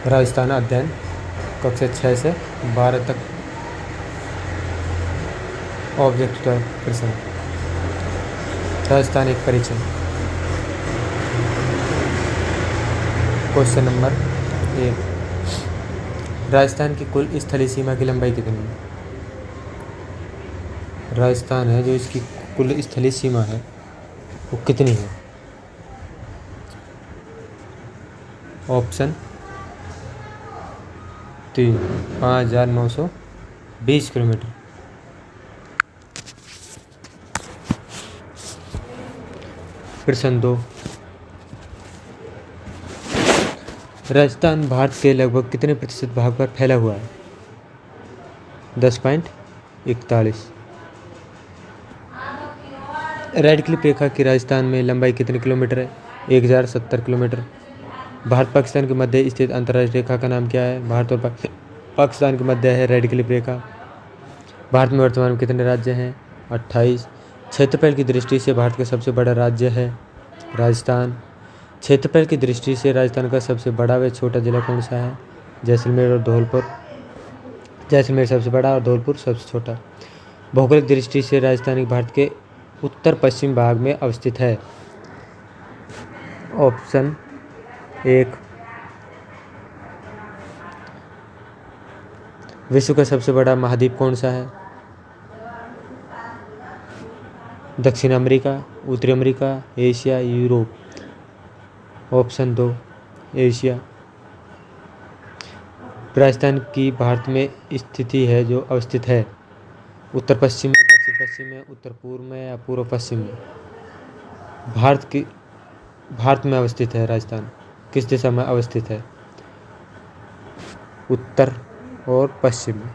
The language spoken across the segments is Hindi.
राजस्थान अध्ययन कक्षा 6 से 12 तक। ऑब्जेक्ट प्रश्न। राजस्थान एक परिचय। क्वेश्चन नंबर 1, राजस्थान की कुल स्थलीय सीमा की लंबाई कितनी है? राजस्थान है जो इसकी कुल स्थलीय सीमा है वो कितनी है? Option 3, 5,920 kilometre. प्रश्न 2, राजस्थान भारत के लगभग कितने प्रतिशत भाग पर फैला हुआ है? 10.41। रेड क्लिफ रेखा की राजस्थान में लंबाई कितने किलोमीटर है? 1070 किलोमीटर। भारत पाकिस्तान के मध्य स्थित अंतर्राष्ट्रीय रेखा का नाम क्या है? भारत और पाकिस्तान के मध्य है रेड क्लिफ रेखा। भारत में वर्तमान में कितने राज्य हैं? 28। क्षेत्रफल की दृष्टि से भारत का सबसे बड़ा राज्य है राजस्थान। क्षेत्रफल की दृष्टि से राजस्थान का सबसे बड़ा व छोटा जिला कौन सा है? जैसलमेर और धौलपुर। जैसलमेर सबसे बड़ा और धौलपुर सबसे छोटा। भौगोलिक दृष्टि से राजस्थान भारत के उत्तर पश्चिम भाग में अवस्थित है। ऑप्शन 1, विश्व का सबसे बड़ा महाद्वीप कौन सा है? दक्षिण अमेरिका, उत्तरी America, Asia, Europe. Option 2, Asia. Rajasthan की भारत में स्थिति है जो अवस्थित है उत्तर पश्चिम में, दक्षिण पश्चिम में, उत्तर पूर्व में या पूर्व पश्चिम में। भारत में अवस्थित है राजस्थान। किस दिशा में अवस्थित है? उत्तर और पश्चिम में।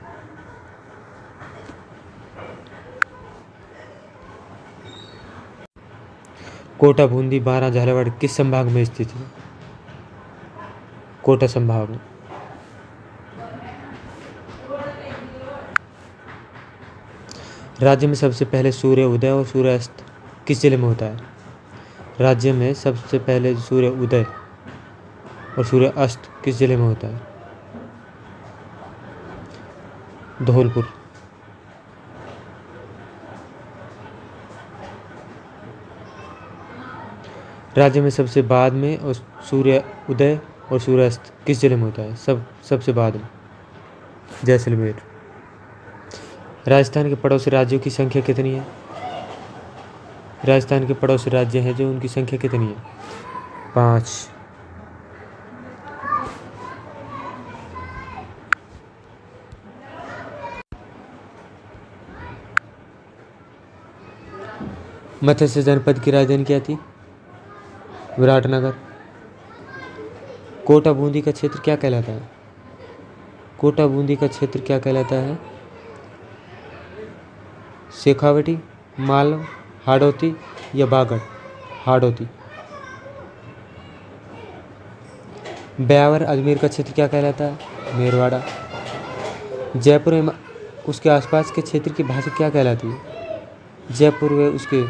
कोटा, बूंदी, बारां, झालावाड़ किस संभाग में स्थित है? कोटा संभाग में। राज्य में सबसे पहले सूर्य उदय और सूर्यास्त किस जिले में होता है? राज्य में सबसे पहले सूर्य उदय और सूर्य अस्त किस जिले में होता है? धौलपुर। राज्य में सबसे बाद में और सूर्य उदय और सूर्यास्त किस जिले में होता है? सबसे बाद में जैसलमेर। राजस्थान के पड़ोसी राज्यों की संख्या कितनी है? राजस्थान के पड़ोसी राज्य हैं जो उनकी संख्या कितनी है? 5। मत्स्य जनपद की राजधानी क्या थी? विराटनगर। कोटा बूंदी का क्षेत्र क्या कहलाता है? कोटा बूंदी का क्षेत्र क्या कहलाता है? शेखावटी, मालव, हाड़ौती या बागड़? हाड़ौती। ब्यावर अजमेर का क्षेत्र क्या कहलाता है? मेरवाड़ा। जयपुर एवं उसके आसपास के क्षेत्र की भाषा क्या कहलाती है? जयपुर व उसके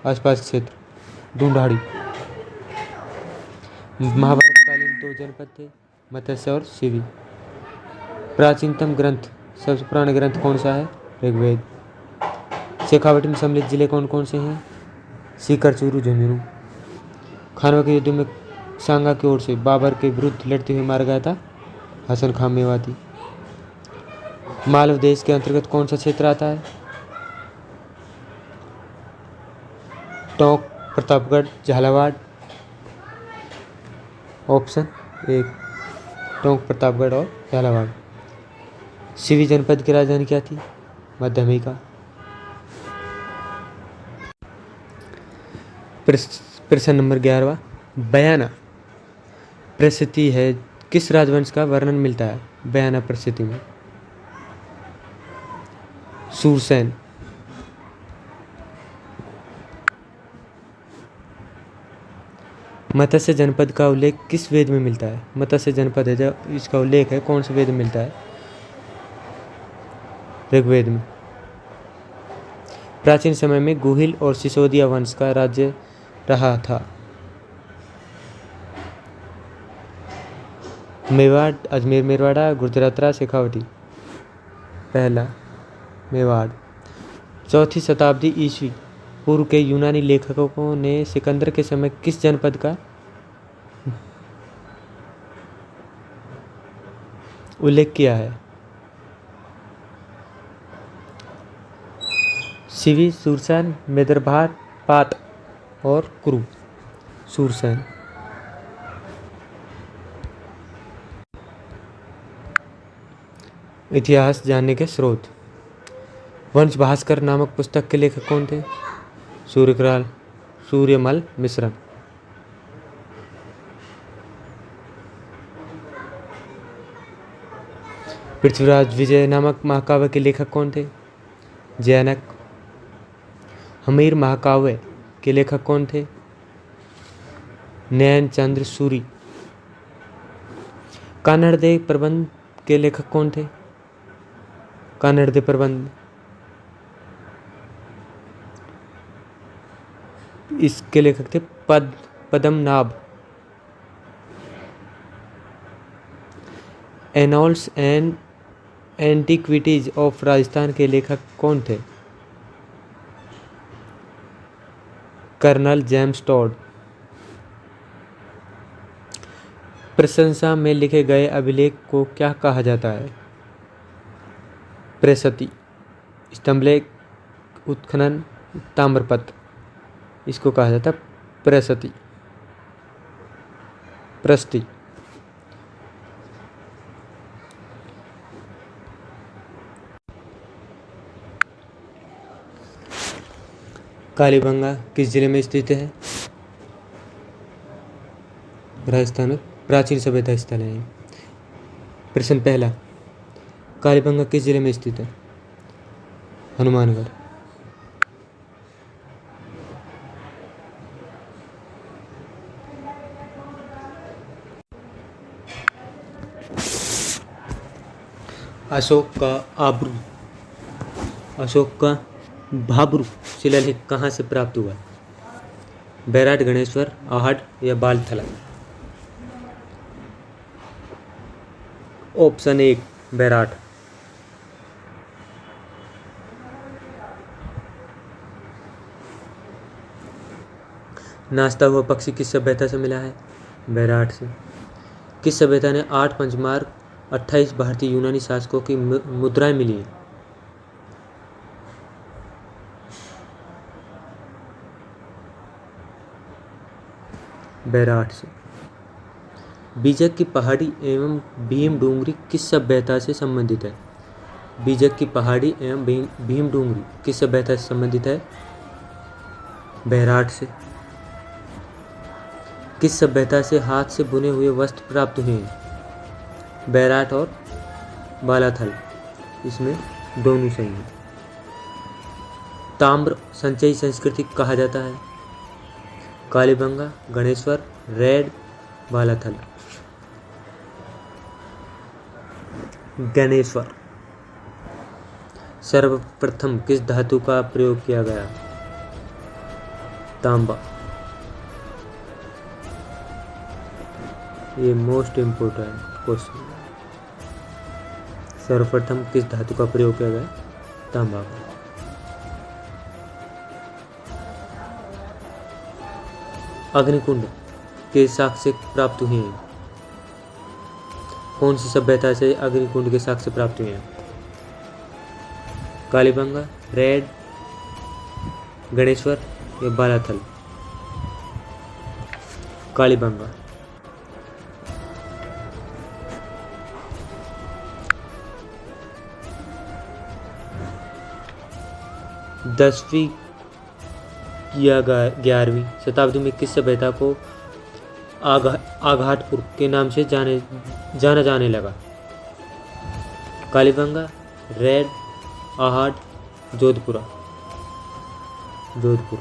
आसपास क्षेत्र ढूंढाड़ी। महाभारतकालीन 2 जनपद थे, मत्स्य और शिवी। प्राचीनतम ग्रंथ, सबसे पुराना ग्रंथ कौन सा है? ऋग्वेद। शेखावटी में सम्मिलित जिले कौन कौन से हैं? सीकर, चूरू, झुंझुनू। खानवा के युद्ध में सांगा की ओर से बाबर के विरुद्ध लड़ते हुए मारा गया था? हसन खां मेवाती। मालव देश के अंतर्गत कौन सा क्षेत्र आता है? टोंक, प्रतापगढ़, झालावाड़। ऑप्शन 1, टोंक, प्रतापगढ़ और झालावाड़। शिवी जनपद की राजधानी क्या थी? माध्यमिका। प्रश्न नंबर 11, बयाना परिस्थिति है किस राजवंश का वर्णन मिलता है बयाना परिस्थिति में? सूरसेन। मत्स्य जनपद का उल्लेख किस वेद में मिलता है? मत्स्य जनपद है जब इसका उल्लेख है कौन से वेद में मिलता है? ऋग्वेद में। प्राचीन समय में गुहिल और सिसोदिया वंश का राज्य रहा था। मेवाड़, अजमेर मेरवाड़ा, गुजरातरा, शेखावटी। पहला मेवाड़। चौथी शताब्दी ईस्वी पूर्व के यूनानी लेखकों ने सिकंदर के समय किस जनपद का उल्लेख किया है? शिवी, सूरसेन, मेदरभाट, पात और कुरु। सूरसेन। इतिहास जानने के स्रोत। वंश भास्कर नामक पुस्तक के लेखक कौन थे? सूर्यकाल, सूर्यमल मिश्र। पृथ्वीराज विजय नामक महाकाव्य के लेखक कौन थे? जैनक। हमीर महाकाव्य के लेखक कौन थे? नैन चंद्र सूरी। कान्हड़देव प्रबंध के लेखक कौन थे? कान्हड़देव प्रबंध। इसके लेखक थे Padmanabh. Annals and antiquities of Rajasthan के लेखक कौन थे? Colonel James Tod. प्रशंसा में लिखे गए अभिलेख को क्या कहा जाता है? प्रशस्ति। स्तंभलेख, उत्खनन, ताम्रपत्र। इसको कहा जाता है प्रशस्ति। प्रशस्ति। कालीबंगा किस जिले में स्थित है? राजस्थान में प्राचीन सभ्यता स्थल है। प्रश्न पहला, कालीबंगा किस जिले में स्थित है? हनुमानगढ़। अशोक का आब्रू, अशोक का भाब्रू शिलालेख कहाँ से प्राप्त हुआ? बैराट, गणेश्वर, आहट या बालथला। ऑप्शन 1 बैराट। नाचता हुआ पक्षी किस सभ्यता से मिला है? बैराट से। किस सभ्यता ने 8 पंचमार्ग 28 भारतीय यूनानी शासकों की मुद्राएं मिली हैं? बैराट से। बीजक की पहाड़ी एवं भीम डूंगरी किस सभ्यता से संबंधित है? बीजक की पहाड़ी एवं भीम डूंगरी किस सभ्यता से संबंधित है? बैराट से। किस सभ्यता से हाथ से बुने हुए वस्त्र प्राप्त हुए हैं? बैराट और बालाथल। इसमें दोनों सही हैं। ताम्र संचयी संस्कृति कहा जाता है? कालीबंगा, गणेश्वर, रेड, बालाथल। गणेश्वर। सर्वप्रथम किस धातु का प्रयोग किया गया? तांबा। ये मोस्ट इम्पोर्टेंट क्वेश्चन। सर्वप्रथम किस धातु का प्रयोग किया गया? तांबा का। अग्निकुंड के साक्ष्य प्राप्त हुए हैं? कौन सी सभ्यता से अग्निकुंड के साक्ष्य प्राप्त हुए हैं? कालीबंगा, रेड, गणेश्वर या बालाथल। कालीबंगा। दसवीं या 11वीं शताब्दी में किस सभ्यता को आघाटपुर के नाम से जाना जाने लगा? कालीबंगा, रेड, आहट, जोधपुरा। जोधपुर।